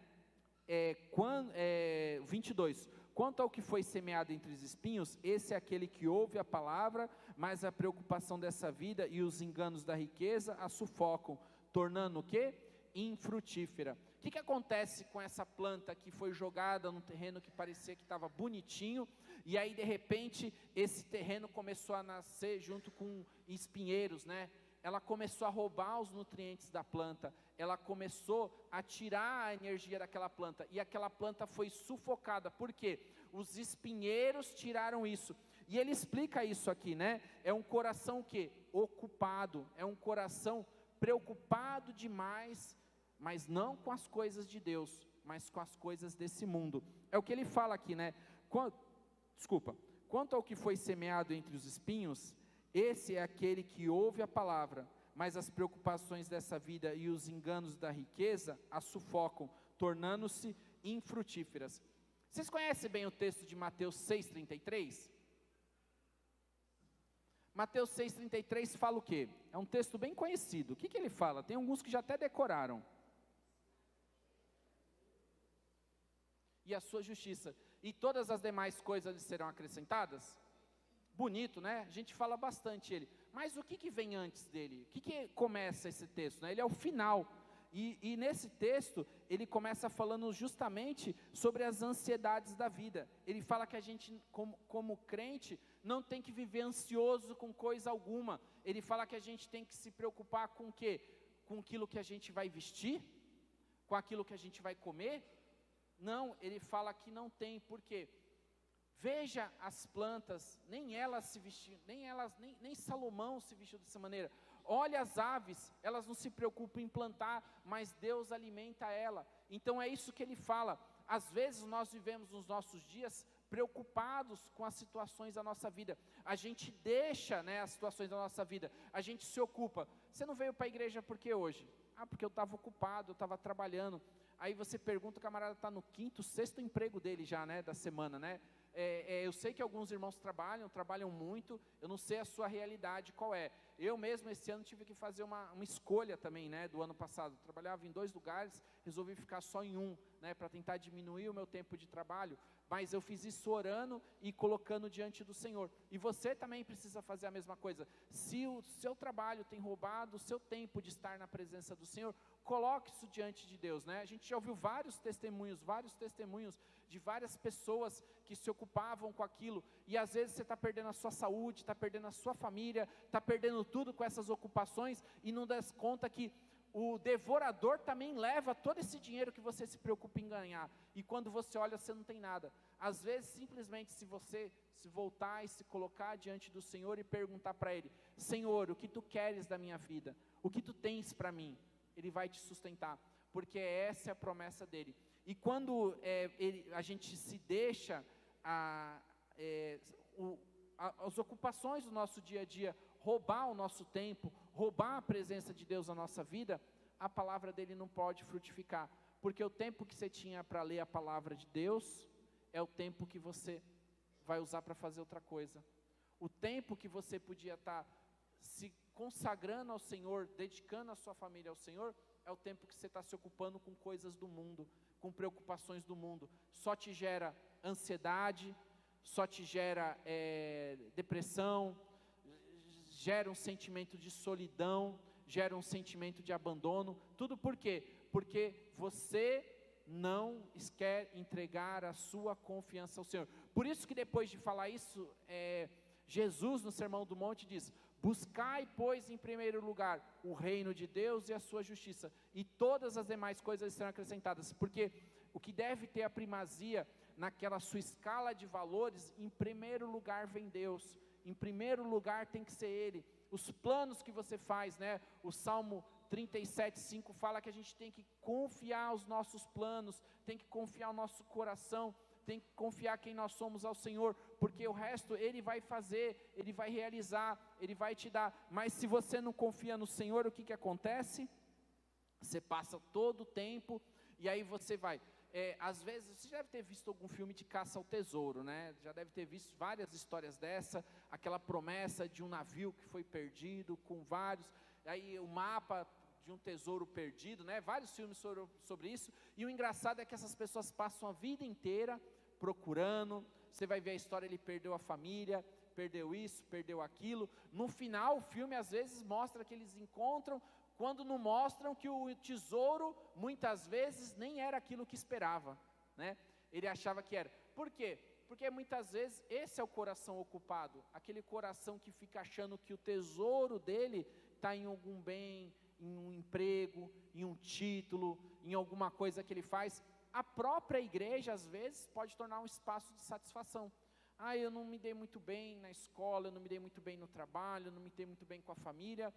22, quanto ao que foi semeado entre os espinhos, esse é aquele que ouve a palavra, mas a preocupação dessa vida e os enganos da riqueza a sufocam, tornando o quê? Infrutífera. O que acontece com essa planta que foi jogada num terreno que parecia que estava bonitinho, e aí de repente esse terreno começou a nascer junto com espinheiros, né? Ela começou a roubar os nutrientes da planta, ela começou a tirar a energia daquela planta, e aquela planta foi sufocada. Por quê? Os espinheiros tiraram isso, e ele explica isso aqui, né? É um coração que? Ocupado, é um coração preocupado demais, mas não com as coisas de Deus, mas com as coisas desse mundo. É o que ele fala aqui, né? Quanto ao que foi semeado entre os espinhos, esse é aquele que ouve a palavra, mas as preocupações dessa vida e os enganos da riqueza a sufocam, tornando-se infrutíferas. Vocês conhecem bem o texto de Mateus 6,33? Mateus 6,33 fala o quê? É um texto bem conhecido. O que ele fala? Tem alguns que já até decoraram. E a sua justiça, e todas as demais coisas lhe serão acrescentadas? Bonito, né? A gente fala bastante ele. Mas o que vem antes dele? O que começa esse texto, né? Ele é o final. E nesse texto, ele começa falando justamente sobre as ansiedades da vida. Ele fala que a gente, como crente, não tem que viver ansioso com coisa alguma. Ele fala que a gente tem que se preocupar com o quê? Com aquilo que a gente vai vestir? Com aquilo que a gente vai comer? Não, ele fala que não tem, por quê? Veja as plantas, nem elas se vestiam, nem Salomão se vestiu dessa maneira. Olha as aves, elas não se preocupam em plantar, mas Deus alimenta ela. Então é isso que ele fala. Às vezes nós vivemos nos nossos dias preocupados com as situações da nossa vida. A gente deixa, né, as situações da nossa vida, a gente se ocupa. Você não veio para a igreja por que hoje? Porque eu estava ocupado, eu estava trabalhando. Aí você pergunta, o camarada está no 5º, 6º emprego dele já, né, da semana, né? Eu sei que alguns irmãos trabalham muito, eu não sei a sua realidade qual é. Eu mesmo esse ano tive que fazer uma escolha também, né, do ano passado. Eu trabalhava em 2 lugares, resolvi ficar só em um, né, para tentar diminuir o meu tempo de trabalho. Mas eu fiz isso orando e colocando diante do Senhor. E você também precisa fazer a mesma coisa. Se o seu trabalho tem roubado o seu tempo de estar na presença do Senhor, coloque isso diante de Deus, né? A gente já ouviu vários testemunhos de várias pessoas que se ocupavam com aquilo, e às vezes você está perdendo a sua saúde, está perdendo a sua família, está perdendo tudo com essas ocupações, e não dá conta que o devorador também leva todo esse dinheiro que você se preocupa em ganhar, e quando você olha, você não tem nada. Às vezes, simplesmente, se você se voltar e se colocar diante do Senhor e perguntar para Ele: Senhor, o que Tu queres da minha vida? O que Tu tens para mim? Ele vai te sustentar, porque essa é a promessa dEle. E quando a gente se deixa as ocupações do nosso dia a dia roubar o nosso tempo, roubar a presença de Deus na nossa vida, a palavra dEle não pode frutificar, porque o tempo que você tinha para ler a palavra de Deus é o tempo que você vai usar para fazer outra coisa. O tempo que você podia estar se consagrando ao Senhor, dedicando a sua família ao Senhor, é o tempo que você está se ocupando com coisas do mundo, com preocupações do mundo. Só te gera ansiedade, só te gera depressão, gera um sentimento de solidão, gera um sentimento de abandono. Tudo por quê? Porque você não quer entregar a sua confiança ao Senhor. Por isso que depois de falar isso, Jesus no Sermão do Monte diz: buscai, pois, em primeiro lugar o reino de Deus e a sua justiça, e todas as demais coisas serão acrescentadas. Porque o que deve ter a primazia naquela sua escala de valores, em primeiro lugar vem Deus, em primeiro lugar tem que ser Ele. Os planos que você faz, né? O Salmo 37:5 fala que a gente tem que confiar os nossos planos, tem que confiar o nosso coração, tem que confiar quem nós somos ao Senhor, porque o resto Ele vai fazer, Ele vai realizar, Ele vai te dar. Mas se você não confia no Senhor, o que acontece? Você passa todo o tempo, e aí você vai, às vezes, você já deve ter visto algum filme de caça ao tesouro, né? Já deve ter visto várias histórias dessa, aquela promessa de um navio que foi perdido, com vários, aí o mapa de um tesouro perdido, né? Vários filmes sobre isso, e o engraçado é que essas pessoas passam a vida inteira procurando. Você vai ver a história, ele perdeu a família, perdeu isso, perdeu aquilo. No final, o filme às vezes mostra que eles encontram, quando não mostram que o tesouro, muitas vezes, nem era aquilo que esperava, né? Ele achava que era. Por quê? Porque muitas vezes esse é o coração ocupado, aquele coração que fica achando que o tesouro dele está em algum bem, em um emprego, em um título, em alguma coisa que ele faz. A própria igreja, às vezes, pode tornar um espaço de satisfação. Eu não me dei muito bem na escola, eu não me dei muito bem no trabalho, eu não me dei muito bem com a família,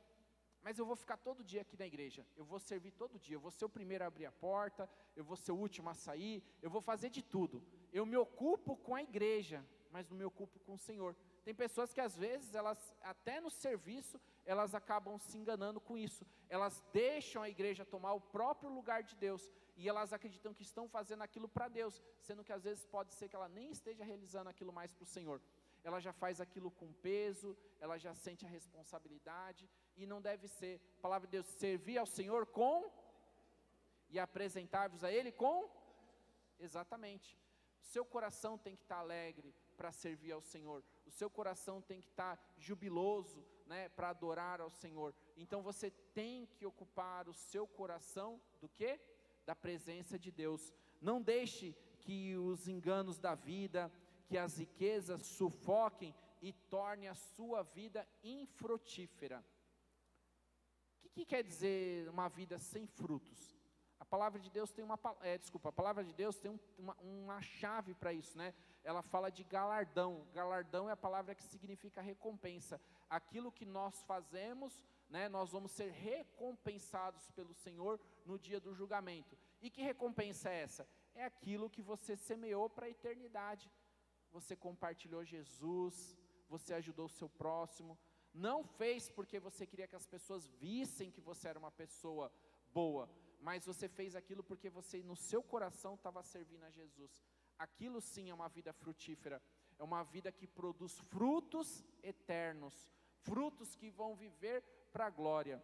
mas eu vou ficar todo dia aqui na igreja, eu vou servir todo dia, eu vou ser o primeiro a abrir a porta, eu vou ser o último a sair, eu vou fazer de tudo. Eu me ocupo com a igreja, mas não me ocupo com o Senhor. Tem pessoas que às vezes, elas até no serviço, elas acabam se enganando com isso. Elas deixam a igreja tomar o próprio lugar de Deus, e elas acreditam que estão fazendo aquilo para Deus, sendo que às vezes pode ser que ela nem esteja realizando aquilo mais para o Senhor. ela já faz aquilo com peso, ela já sente a responsabilidade, e não deve ser. A palavra de Deus, servir ao Senhor com, e apresentar-vos a Ele com, exatamente. O seu coração tem que estar alegre para servir ao Senhor, o seu coração tem que estar jubiloso, né, para adorar ao Senhor. Então você tem que ocupar o seu coração do quê? Da presença de Deus. Não deixe que os enganos da vida, que as riquezas sufoquem e torne a sua vida infrutífera. O que quer dizer uma vida sem frutos? A palavra de Deus tem a palavra de Deus tem uma chave para isso, né? Ela fala de galardão. Galardão é a palavra que significa recompensa. Aquilo que nós fazemos, né, nós vamos ser recompensados pelo Senhor no dia do julgamento. E que recompensa é essa? É aquilo que você semeou para a eternidade. Você compartilhou Jesus, você ajudou o seu próximo, não fez porque você queria que as pessoas vissem que você era uma pessoa boa, mas você fez aquilo porque você no seu coração estava servindo a Jesus. Aquilo sim é uma vida frutífera, é uma vida que produz frutos eternos, frutos que vão viver para a glória.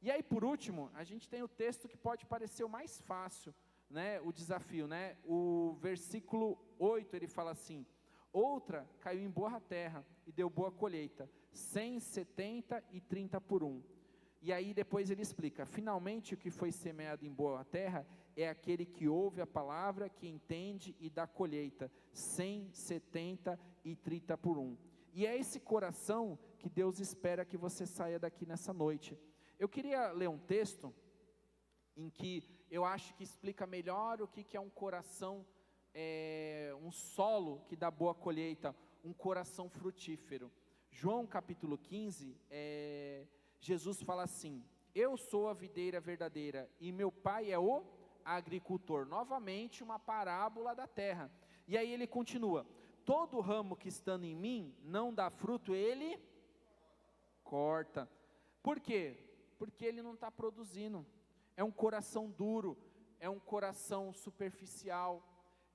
E aí por último, a gente tem o texto que pode parecer o mais fácil, né, o desafio, né, o versículo 8, ele fala assim: outra caiu em boa terra e deu boa colheita, 100, 70 e 30 por 1. E aí depois ele explica: finalmente o que foi semeado em boa terra é aquele que ouve a palavra, que entende e dá colheita, 100, 70 e 30 por 1. E é esse coração que Deus espera que você saia daqui nessa noite. Eu queria ler um texto em que eu acho que explica melhor o que é um coração, um solo que dá boa colheita, um coração frutífero. João capítulo 15, Jesus fala assim: eu sou a videira verdadeira e meu pai é o agricultor. Novamente uma parábola da terra. E aí ele continua: todo ramo que estando em mim não dá fruto, ele corta. Por quê? Porque ele não está produzindo. É um coração duro, é um coração superficial,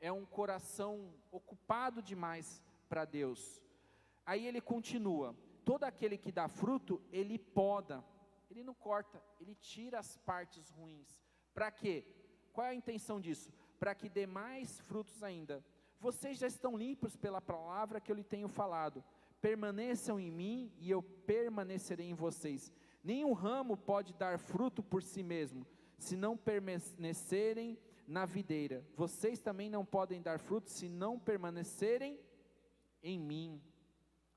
é um coração ocupado demais para Deus. Aí ele continua: todo aquele que dá fruto, ele poda, ele não corta, ele tira as partes ruins. Para quê? Qual é a intenção disso? Para que dê mais frutos ainda. Vocês já estão limpos pela palavra que eu lhe tenho falado. Permaneçam em mim e eu permanecerei em vocês. Nenhum ramo pode dar fruto por si mesmo, se não permanecerem na videira. Vocês também não podem dar fruto se não permanecerem em mim.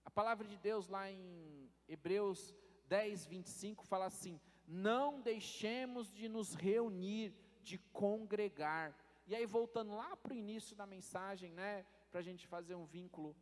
A palavra de Deus lá em Hebreus 10, 25 fala assim: não deixemos de nos reunir, de congregar. E aí voltando lá para o início da mensagem, né, para a gente fazer um vínculo,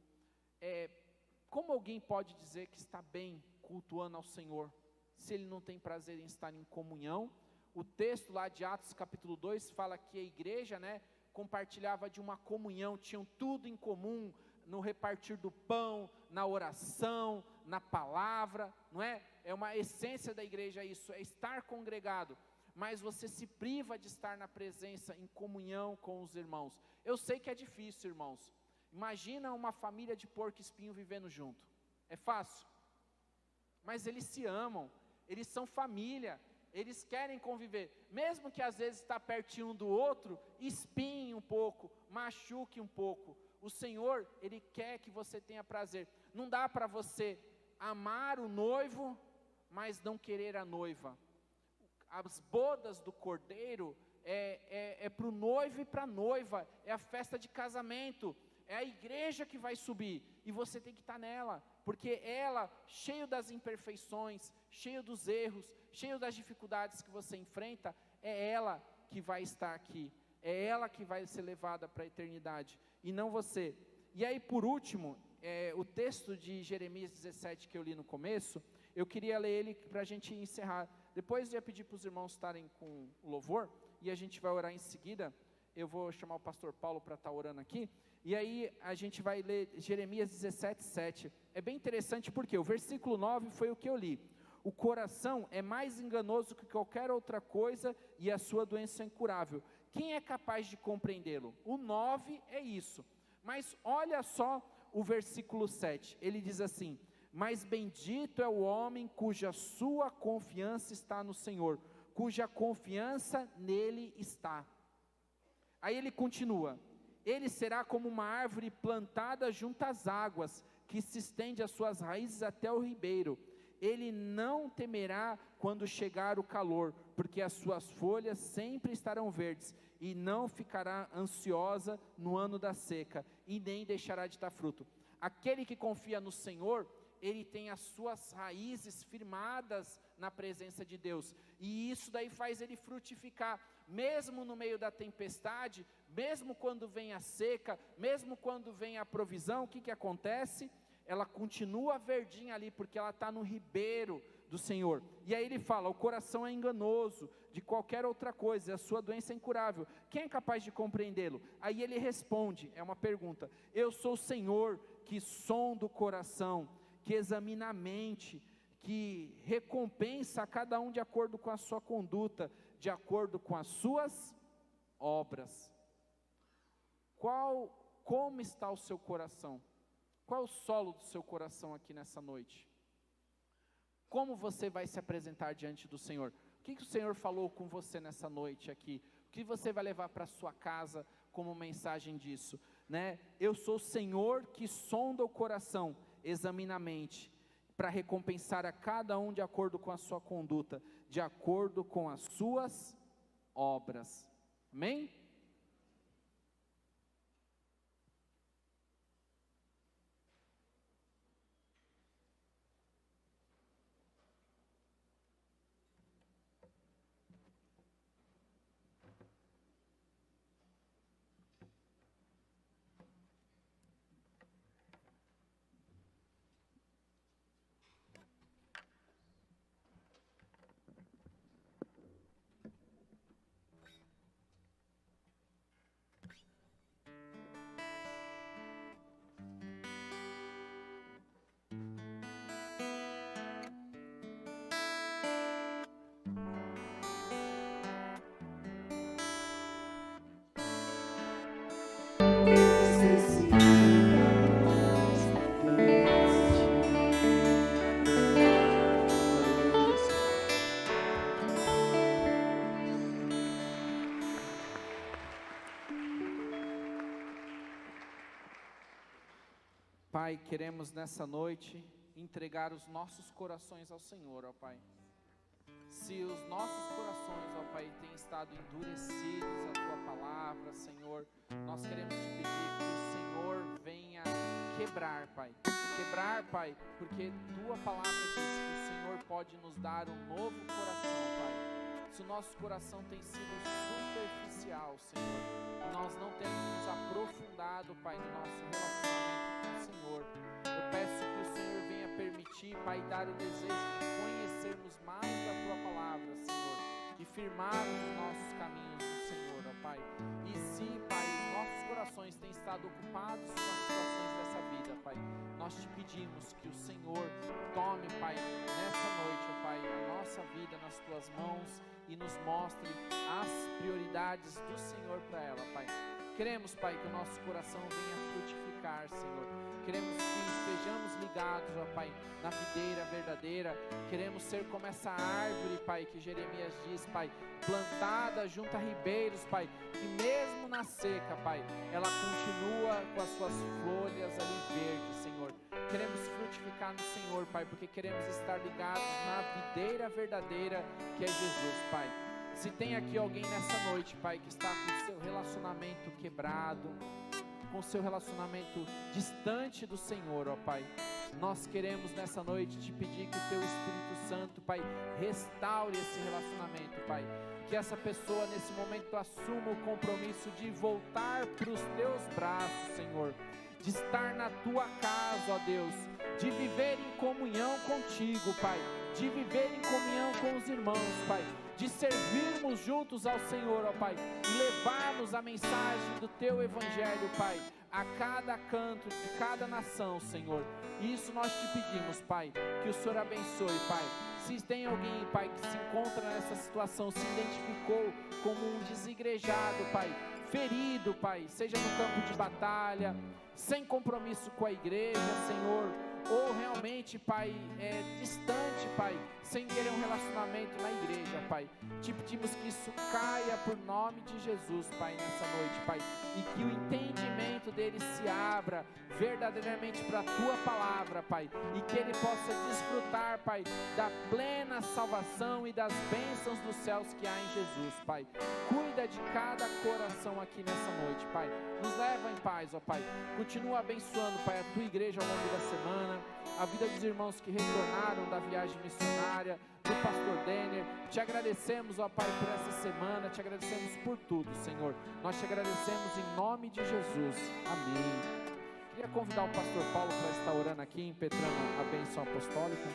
como alguém pode dizer que está bem cultuando ao Senhor, se ele não tem prazer em estar em comunhão? O texto lá de Atos capítulo 2 fala que a igreja, né, compartilhava de uma comunhão, tinham tudo em comum, no repartir do pão, na oração, na palavra, não é? É uma essência da igreja isso, é estar congregado, mas você se priva de estar na presença, em comunhão com os irmãos. Eu sei que é difícil, irmãos. Imagina uma família de porco-espinho vivendo junto. É fácil? Mas eles se amam, eles são família, eles querem conviver, mesmo que às vezes está pertinho um do outro, espinhe um pouco, machuque um pouco. O Senhor, Ele quer que você tenha prazer. Não dá para você amar o noivo, mas não querer a noiva. As bodas do cordeiro é para o noivo e para a noiva, é a festa de casamento, é a igreja que vai subir, e você tem que estar nela, porque ela, cheio das imperfeições, cheio dos erros, cheio das dificuldades que você enfrenta, é ela que vai estar aqui, é ela que vai ser levada para a eternidade, e não você. E aí por último, o texto de Jeremias 17 que eu li no começo, eu queria ler ele para a gente encerrar. Depois eu ia pedir para os irmãos estarem com o louvor, e a gente vai orar em seguida. Eu vou chamar o pastor Paulo para estar orando aqui, e aí a gente vai ler Jeremias 17, 7, é bem interessante porque o versículo 9 foi o que eu li: o coração é mais enganoso que qualquer outra coisa, e a sua doença é incurável, quem é capaz de compreendê-lo? O 9 é isso, mas olha só o versículo 7, ele diz assim: mas bendito é o homem cuja sua confiança está no Senhor, cuja confiança nele está. Aí ele continua: ele será como uma árvore plantada junto às águas, que se estende as suas raízes até o ribeiro. Ele não temerá quando chegar o calor, porque as suas folhas sempre estarão verdes, e não ficará ansiosa no ano da seca, e nem deixará de dar fruto. Aquele que confia no Senhor, ele tem as suas raízes firmadas na presença de Deus, e isso daí faz ele frutificar, mesmo no meio da tempestade, mesmo quando vem a seca, mesmo quando vem a provisão. O que acontece? Ela continua verdinha ali, porque ela está no ribeiro do Senhor. E aí ele fala: o coração é enganoso de qualquer outra coisa, a sua doença é incurável, quem é capaz de compreendê-lo? Aí ele responde, é uma pergunta: eu sou o Senhor que sonda o coração, que examina a mente, que recompensa a cada um de acordo com a sua conduta, de acordo com as suas obras. Como está o seu coração? Qual é o solo do seu coração aqui nessa noite? Como você vai se apresentar diante do Senhor? O que o Senhor falou com você nessa noite aqui? O que você vai levar para a sua casa como mensagem disso? Né? Eu sou o Senhor que sonda o coração, examina a mente, para recompensar a cada um de acordo com a sua conduta, de acordo com as suas obras. Amém? Pai, queremos nessa noite entregar os nossos corações ao Senhor, ó Pai. Se os nossos corações, ó Pai, têm estado endurecidos à Tua palavra, Senhor, nós queremos te pedir que o Senhor venha quebrar, Pai. Quebrar, Pai, porque Tua palavra diz que o Senhor pode nos dar um novo coração, Pai. Se o nosso coração tem sido superficial, Senhor, e nós não temos nos aprofundado, Pai, no nosso relacionamento com o Senhor, eu peço que o Senhor venha permitir, Pai, dar o desejo de conhecermos mais da Tua palavra, Senhor, e firmarmos os nossos caminhos no Senhor, ó Pai. E se, Pai, os nossos corações têm estado ocupados com as situações dessa vida, Pai, nós te pedimos que o Senhor tome, Pai, nessa noite, ó Pai, a nossa vida nas Tuas mãos e nos mostre as prioridades do Senhor para ela, Pai. Queremos, Pai, que o nosso coração venha frutificar, Senhor. Queremos que estejamos ligados, ó Pai, na videira verdadeira. Queremos ser como essa árvore, Pai, que Jeremias diz, Pai, plantada junto a ribeiros, Pai, que mesmo na seca, Pai, ela continua com as suas folhas ali verdes, Senhor. Queremos frutificar no Senhor, Pai, porque queremos estar ligados na videira verdadeira, que é Jesus, Pai. Se tem aqui alguém nessa noite, Pai, que está com o seu relacionamento quebrado, com o seu relacionamento distante do Senhor, ó Pai, nós queremos nessa noite te pedir que o Teu Espírito Santo, Pai, restaure esse relacionamento, Pai. Que essa pessoa nesse momento assuma o compromisso de voltar para os Teus braços, Senhor, de estar na Tua casa, ó Deus, de viver em comunhão contigo, Pai, de viver em comunhão com os irmãos, Pai, de servirmos juntos ao Senhor, ó Pai, e levarmos a mensagem do Teu Evangelho, Pai, a cada canto de cada nação, Senhor. Isso nós te pedimos, Pai, que o Senhor abençoe, Pai. Se tem alguém, Pai, que se encontra nessa situação, se identificou como um desigrejado, Pai, ferido, Pai, seja no campo de batalha, sem compromisso com a igreja, Senhor, ou realmente, Pai, distante, Pai, sem querer um relacionamento na igreja, Pai. Te pedimos que isso caia por nome de Jesus, Pai, nessa noite, Pai, e que o entendimento dele se abra verdadeiramente para a Tua palavra, Pai, e que ele possa desfrutar, Pai, da plena salvação e das bênçãos dos céus que há em Jesus, Pai. Cuida de cada coração aqui nessa noite, Pai. Nos leva em paz, ó Pai. Continua abençoando, Pai, a Tua igreja ao longo da semana, a vida dos irmãos que retornaram da viagem missionária, do pastor Denner. Te agradecemos, ó Pai, por essa semana, te agradecemos por tudo, Senhor. Nós te agradecemos em nome de Jesus. Amém. Queria convidar o pastor Paulo para estar orando aqui, impetrando a bênção apostólica.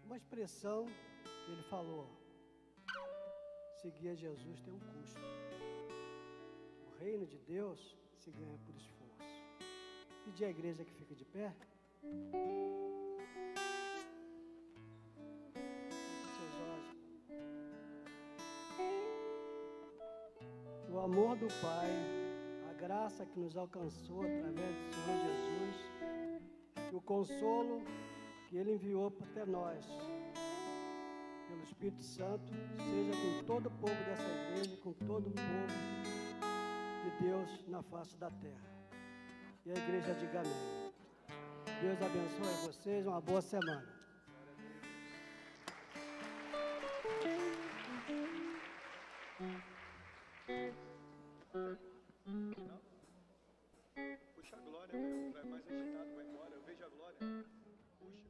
Uma expressão que ele falou: seguir a Jesus tem um custo. O reino de Deus se ganha por esforço. Pedir à igreja que fica de pé. Seus olhos. O amor do Pai, a graça que nos alcançou através do Senhor Jesus, e o consolo que Ele enviou até nós, pelo Espírito Santo, seja com todo o povo dessa igreja, com todo o povo de Deus na face da terra. E a igreja diga amém. Deus abençoe vocês, uma boa semana.